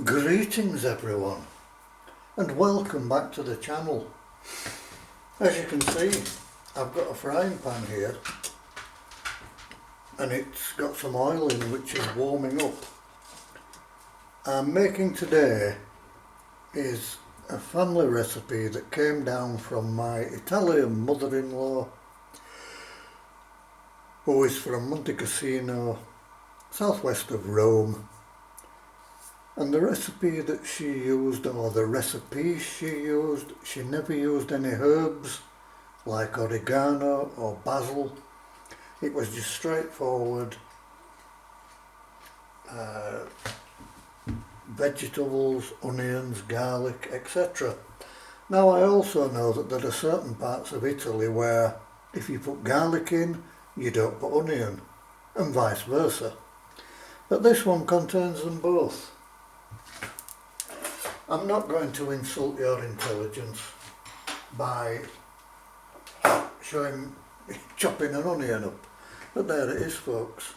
Greetings everyone, and welcome back to the channel. As you can see, I've got a frying pan here and it's got some oil in which is warming up. I'm making today is a family recipe that came down from my Italian mother-in-law, who is from Monte Cassino, southwest of Rome. And the recipe that she used, or the recipes she used, she never used any herbs like oregano or basil. It was just straightforward vegetables, onions, garlic, etc. Now I also know that there are certain parts of Italy where if you put garlic in, you don't put onion, and vice versa. But this one contains them both. I'm not going to insult your intelligence by chopping an onion up, but there it is, folks.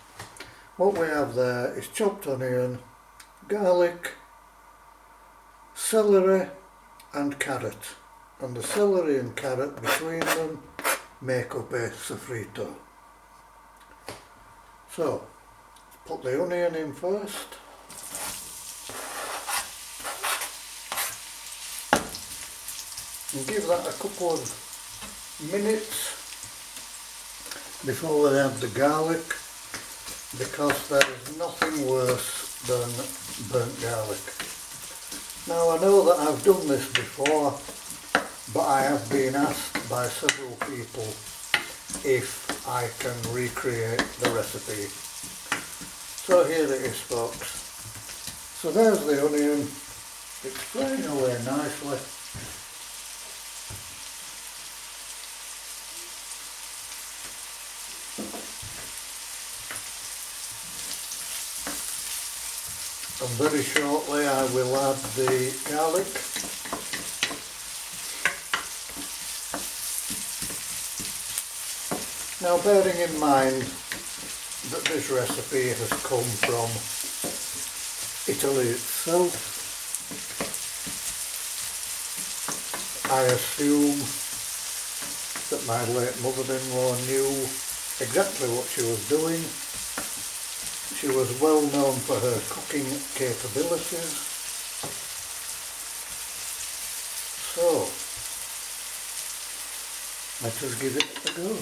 What we have there is chopped onion, garlic, celery and carrot, and the celery and carrot between them make up a sofrito. So, put the onion in first. And give that a couple of minutes before we add the garlic, because there is nothing worse than burnt garlic. Now I know that I've done this before, but I have been asked by several people if I can recreate the recipe. So here it is, folks. So there's the onion. It's frying away nicely. And very shortly I will add the garlic. Now, bearing in mind that this recipe has come from Italy itself, I assume that my late mother-in-law knew exactly what she was doing. She was well known for her cooking capabilities. So, let us give it a go.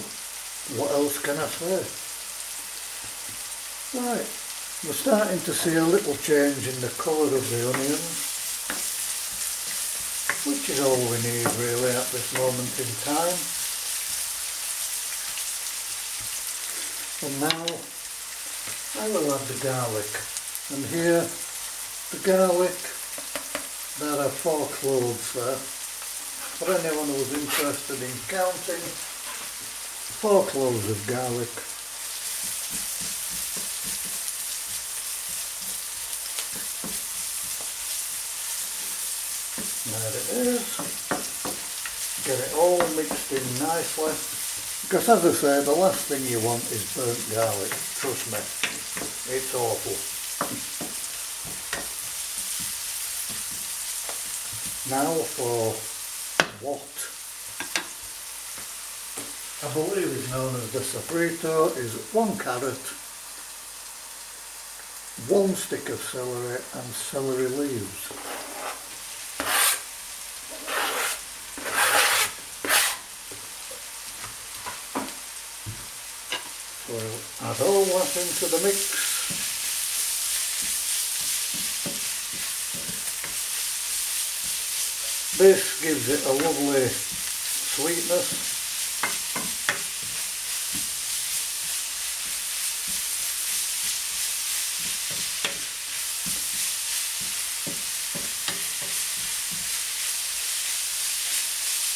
What else can I say? Right, we're starting to see a little change in the colour of the onions, which is all we need really at this moment in time. And now I will add the garlic, and here the garlic, there are 4 cloves there. For anyone who's interested in counting, 4 cloves of garlic. There it is. Get it all mixed in nicely. Because as I say, the last thing you want is burnt garlic, trust me, it's awful. Now for what I believe is known as the sofrito is 1 carrot, 1 stick of celery and celery leaves. So add all that into the mix. This gives it a lovely sweetness.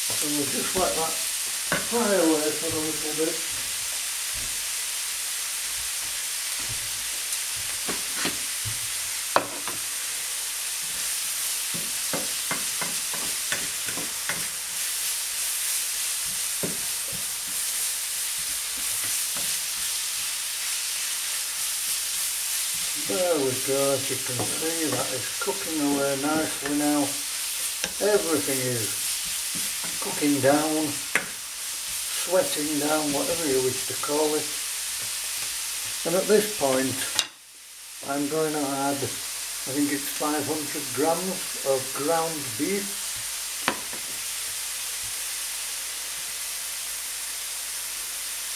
So we'll just let that fry away for a little bit. There we go, as you can see that is cooking away nicely now. Everything is cooking down, sweating down, whatever you wish to call it. And at this point I'm going to add, I think it's 500 grams of ground beef.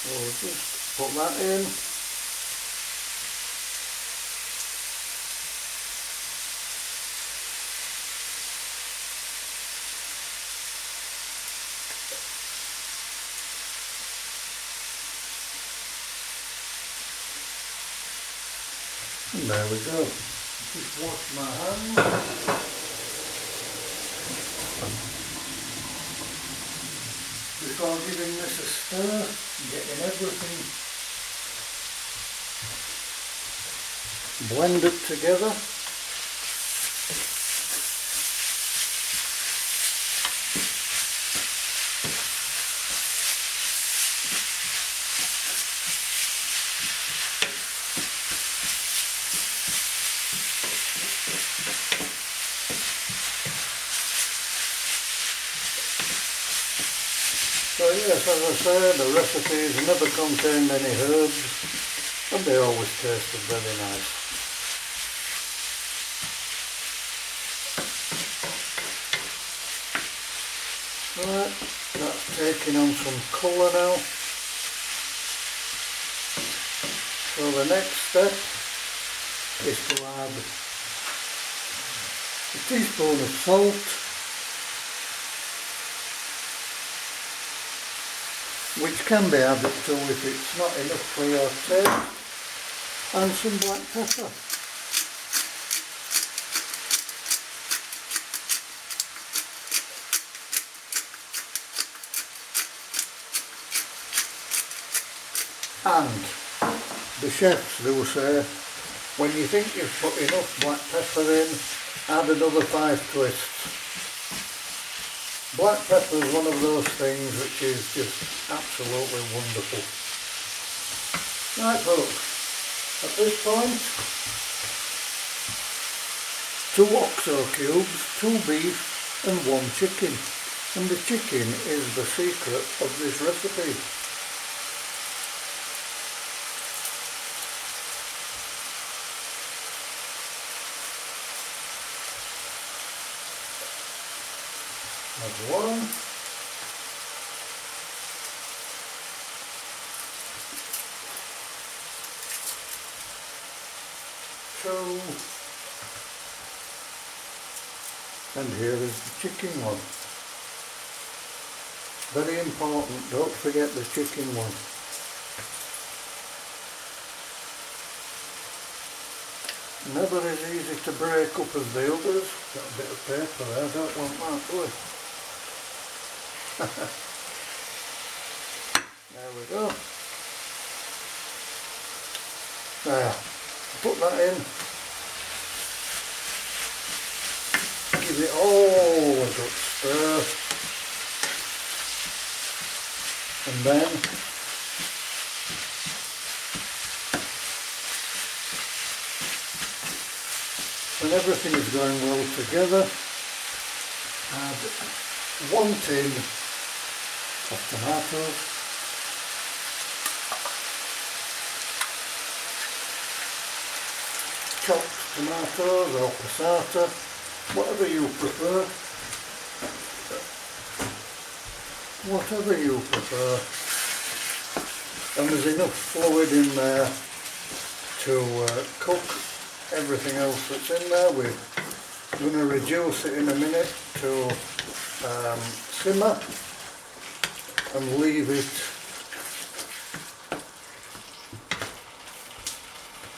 So we'll just put that in. And there we go. Just wash my hands. Before giving this a stir, getting everything blended together. So yes, as I said, the recipes never contained any herbs and they always tasted very nice. Right, that's taking on some colour now. So the next step is to add a teaspoon of salt, which can be added to if it's not enough for your taste, and some black pepper. And the chefs do say, when you think you've put enough black pepper in, add another 5 twists. Black pepper is one of those things which is just absolutely wonderful. Right folks, at this point, 2 oxo cubes, 2 beef and 1 chicken. And the chicken is the secret of this recipe. That's 1. Two. And here is the chicken one. Very important, don't forget the chicken one. Never as easy to break up as the others. Got a bit of paper there, I don't want that, do I? There we go. Now, put that in. Give it all a good stir. And then when everything is going well together, add 1 tin of tomatoes, chopped tomatoes or passata, whatever you prefer. Whatever you prefer. And there's enough fluid in there to cook everything else that's in there. We're going to reduce it in a minute to simmer and leave it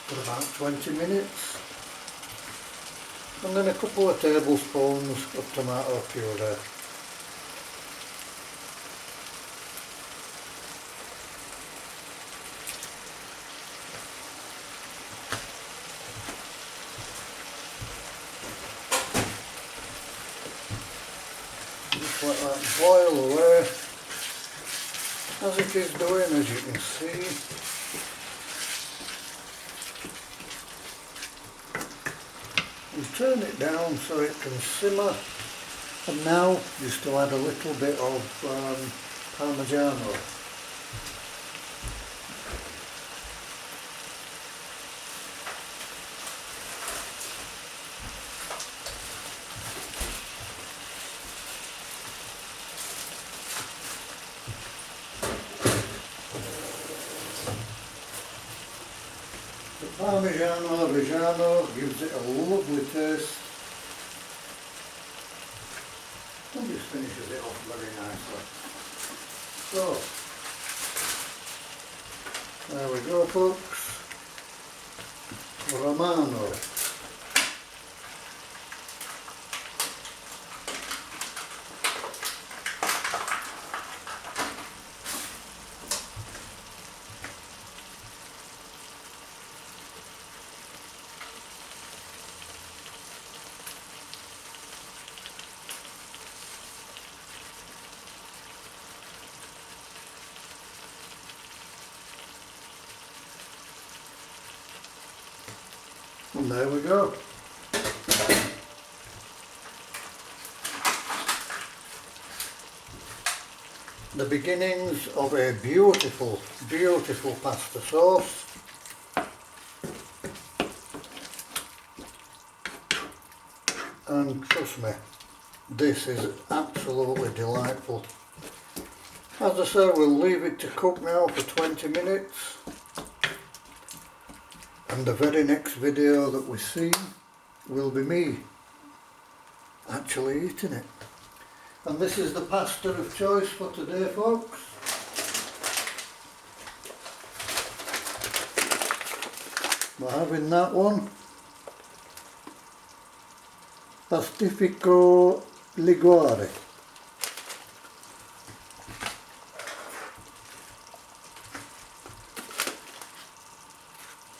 for about 20 minutes. And then a couple of tablespoons of tomato puree. Just let that boil away, as it is doing, as you can see. and turn it down so it can simmer. And now just to add a little bit of Parmigiano. The Parmigiano Reggiano gives it a lovely taste and just finishes it off very nicely. So, there we go folks, Romano. And there we go. The beginnings of a beautiful, beautiful pasta sauce. And trust me, this is absolutely delightful. As I say, we'll leave it to cook now for 20 minutes. And the very next video that we see will be me actually eating it. And this is the pasta of choice for today folks. We're having that one. Pastifico Liguore.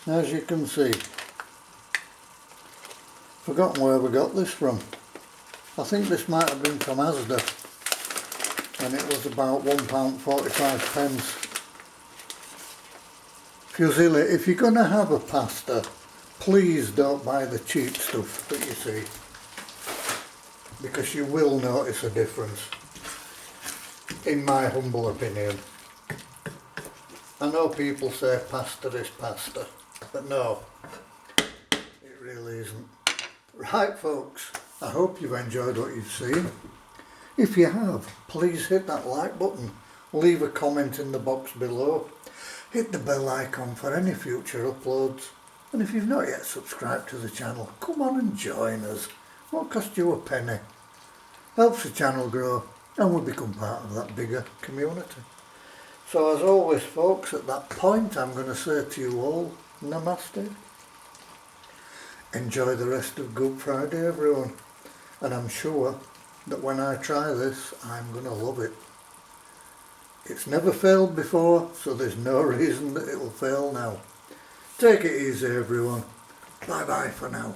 As you can see, forgotten where we got this from. I think this might have been from Asda, and it was about £1.45. Fusilli, if you're going to have a pasta, please don't buy the cheap stuff that you see, because you will notice a difference, in my humble opinion. I know people say pasta is pasta, but no, it really isn't. Right folks, I hope you've enjoyed what you've seen. If you have, please hit that like button, leave a comment in the box below, hit the bell icon for any future uploads, and if you've not yet subscribed to the channel, come on and join us. Won't cost you a penny. Helps the channel grow and we become part of that bigger community. So as always folks, at that point I'm going to say to you all, Namaste. Enjoy the rest of Good Friday everyone, and I'm sure that when I try this I'm going to love it. It's never failed before, so there's no reason that it will fail now. Take it easy everyone. Bye bye for now.